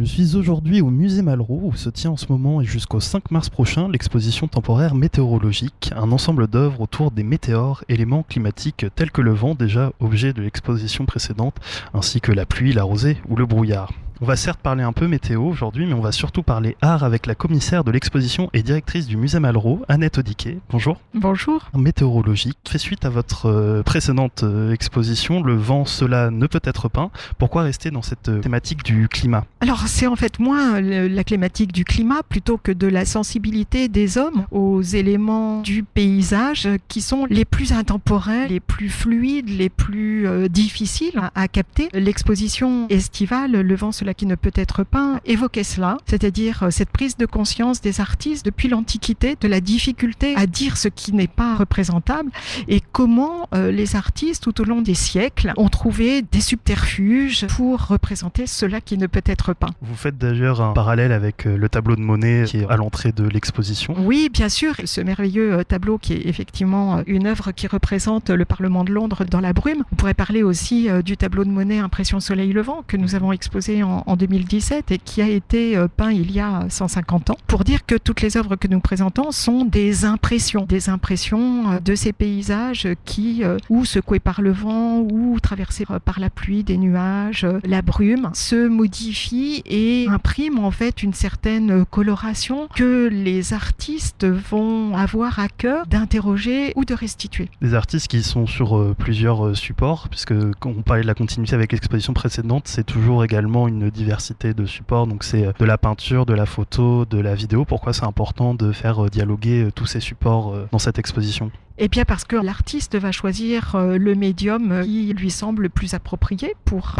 Je suis aujourd'hui au musée Malraux où se tient en ce moment et jusqu'au 5 mars prochain l'exposition temporaire météorologique, un ensemble d'œuvres autour des météores, éléments climatiques tels que le vent, déjà objet de l'exposition précédente, ainsi que la pluie, la rosée ou le brouillard. On va certes parler un peu météo aujourd'hui, mais on va surtout parler art avec la commissaire de l'exposition et directrice du musée Malraux, Annette Odiquet. Bonjour. Bonjour. Météorologique. Fait suite à votre précédente exposition, le vent, cela ne peut être peint. Pourquoi rester dans cette thématique du climat ? Alors c'est en fait moins la thématique du climat plutôt que de la sensibilité des hommes aux éléments du paysage qui sont les plus intemporels, les plus fluides, les plus difficiles à capter. L'exposition estivale, Le vent, cela qui ne peut être peint, évoquait cela, c'est-à-dire cette prise de conscience des artistes depuis l'Antiquité de la difficulté à dire ce qui n'est pas représentable et comment les artistes tout au long des siècles ont trouvé des subterfuges pour représenter cela qui ne peut être peint. Vous faites d'ailleurs un parallèle avec le tableau de Monet qui est à l'entrée de l'exposition. Oui, bien sûr, ce merveilleux tableau qui est effectivement une œuvre qui représente le Parlement de Londres dans la brume. On pourrait parler aussi du tableau de Monet Impression Soleil Levant que nous avons exposé en 2017 et qui a été peint il y a 150 ans pour dire que toutes les œuvres que nous présentons sont des impressions de ces paysages qui, ou secoués par le vent ou traversés par la pluie, des nuages, la brume, se modifient et impriment en fait une certaine coloration que les artistes vont avoir à cœur d'interroger ou de restituer. Des artistes qui sont sur plusieurs supports, puisque quand on parlait de la continuité avec l'exposition précédente, c'est toujours également une diversité de supports, donc c'est de la peinture, de la photo, de la vidéo. Pourquoi c'est important de faire dialoguer tous ces supports dans cette exposition ? Eh bien parce que l'artiste va choisir le médium qui lui semble le plus approprié pour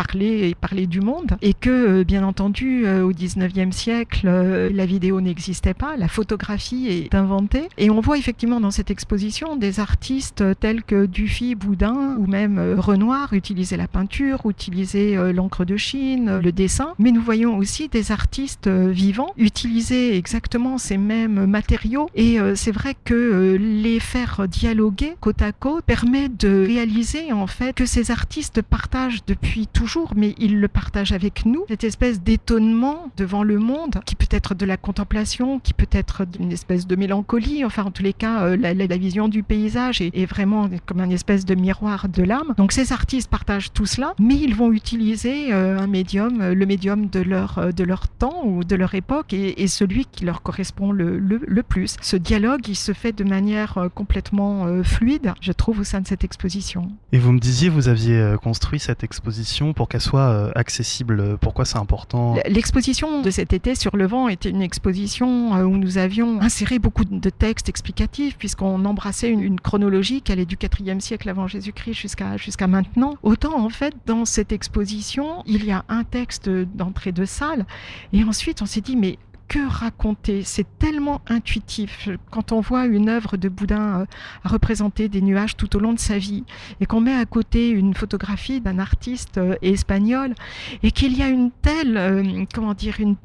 parler du monde et que bien entendu au 19e siècle la vidéo n'existait pas, la photographie est inventée et on voit effectivement dans cette exposition des artistes tels que Dufy, Boudin ou même Renoir utiliser la peinture, utiliser l'encre de Chine, le dessin, mais nous voyons aussi des artistes vivants utiliser exactement ces mêmes matériaux et c'est vrai que les faire dialoguer côte à côte permet de réaliser en fait que ces artistes partagent depuis toujours, mais ils le partagent avec nous, cette espèce d'étonnement devant le monde qui peut être de la contemplation, qui peut être une espèce de mélancolie, enfin en tous les cas la vision du paysage est vraiment comme une espèce de miroir de l'âme. Donc ces artistes partagent tout cela, mais ils vont utiliser un médium, le médium de leur temps ou de leur époque et celui qui leur correspond le plus. Ce dialogue il se fait de manière complètement fluide, je trouve, au sein de cette exposition. Et vous me disiez, vous aviez construit cette exposition pour qu'elle soit accessible. Pourquoi c'est important ? L'exposition de cet été sur le vent était une exposition où nous avions inséré beaucoup de textes explicatifs puisqu'on embrassait une chronologie qui allait du 4e siècle avant Jésus-Christ jusqu'à maintenant. Autant en fait, dans cette exposition, il y a un texte d'entrée de salle et ensuite on s'est dit mais que raconter ? C'est tellement intuitif. Quand on voit une œuvre de Boudin représenter des nuages tout au long de sa vie et qu'on met à côté une photographie d'un artiste espagnol et qu'il y a une telle,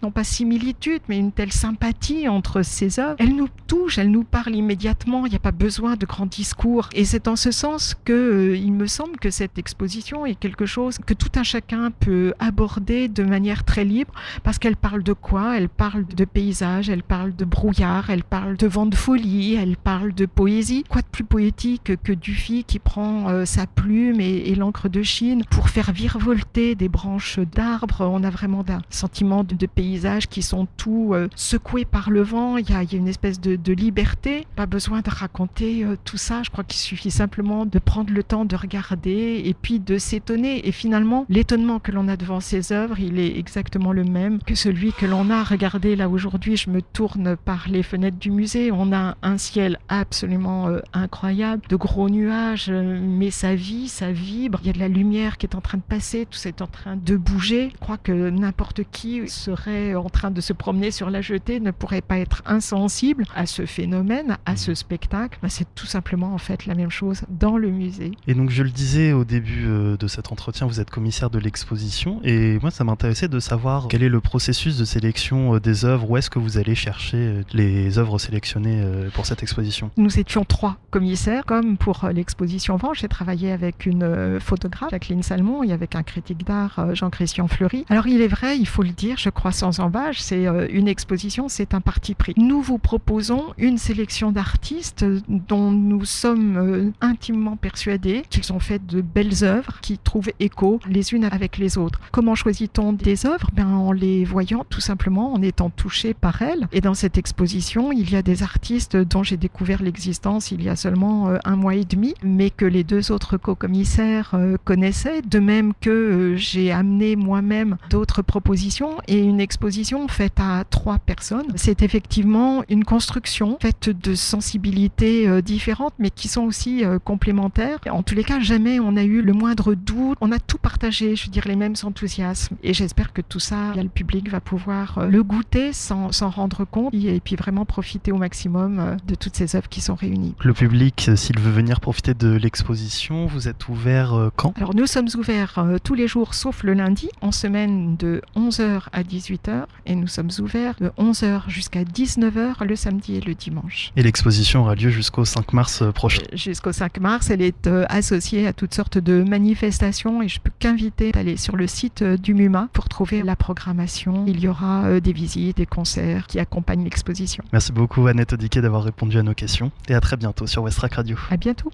non pas similitude, mais une telle sympathie entre ces œuvres, elle nous touche, elle nous parle immédiatement, il n'y a pas besoin de grands discours. Et c'est en ce sens que il me semble que cette exposition est quelque chose que tout un chacun peut aborder de manière très libre parce qu'elle parle de quoi ? Elle parle de paysage, elle parle de brouillard, elle parle de vent de folie, elle parle de poésie. Quoi de plus poétique que Dufy qui prend sa plume et l'encre de Chine pour faire virevolter des branches d'arbres. On a vraiment un sentiment de paysages qui sont tout secoués par le vent. Il y a une espèce de liberté. Pas besoin de raconter tout ça. Je crois qu'il suffit simplement de prendre le temps de regarder et puis de s'étonner. Et finalement, l'étonnement que l'on a devant ces œuvres, il est exactement le même que celui que l'on a regardé là aujourd'hui. Je me tourne par les fenêtres du musée. On a un ciel absolument incroyable, de gros nuages, mais ça vit, ça vibre. Il y a de la lumière qui est en train de passer, tout ça est en train de bouger. Je crois que n'importe qui serait en train de se promener sur la jetée ne pourrait pas être insensible à ce phénomène, à ce spectacle. C'est tout simplement en fait la même chose dans le musée. Et donc je le disais au début de cet entretien, vous êtes commissaire de l'exposition et moi ça m'intéressait de savoir quel est le processus de sélection des œuvres œuvres? Où est-ce que vous allez chercher les œuvres sélectionnées pour cette exposition? Nous étions 3 commissaires. Comme pour l'exposition Vent, j'ai travaillé avec une photographe, Jacqueline Salmon, et avec un critique d'art, Jean-Christian Fleury. Alors il est vrai, il faut le dire, je crois sans embâche, c'est une exposition, c'est un parti pris. Nous vous proposons une sélection d'artistes dont nous sommes intimement persuadés qu'ils ont fait de belles œuvres qui trouvent écho les unes avec les autres. Comment choisit-on des œuvres? En les voyant tout simplement, en étant touché par elles. Et dans cette exposition, il y a des artistes dont j'ai découvert l'existence il y a seulement 1 mois et demi, mais que les 2 autres co-commissaires connaissaient, de même que j'ai amené moi-même d'autres propositions et une exposition faite à 3 personnes. C'est effectivement une construction faite de sensibilités différentes, mais qui sont aussi complémentaires. En tous les cas, jamais on a eu le moindre doute. On a tout partagé, je veux dire, les mêmes enthousiasmes. Et j'espère que tout ça, le public va pouvoir le goûter sans s'en rendre compte et puis vraiment profiter au maximum de toutes ces œuvres qui sont réunies. Le public, s'il veut venir profiter de l'exposition, vous êtes ouvert quand? Alors nous sommes ouverts tous les jours sauf le lundi, en semaine de 11h à 18h, et nous sommes ouverts de 11h jusqu'à 19h le samedi et le dimanche. Et l'exposition aura lieu jusqu'au 5 mars prochain? Jusqu'au 5 mars, elle est associée à toutes sortes de manifestations et je peux qu'inviter d'aller sur le site du MUMA pour trouver la programmation. Il y aura des visites, des concerts qui accompagnent l'exposition. Merci beaucoup Annette Odiquet d'avoir répondu à nos questions et à très bientôt sur Westrack Radio. À bientôt.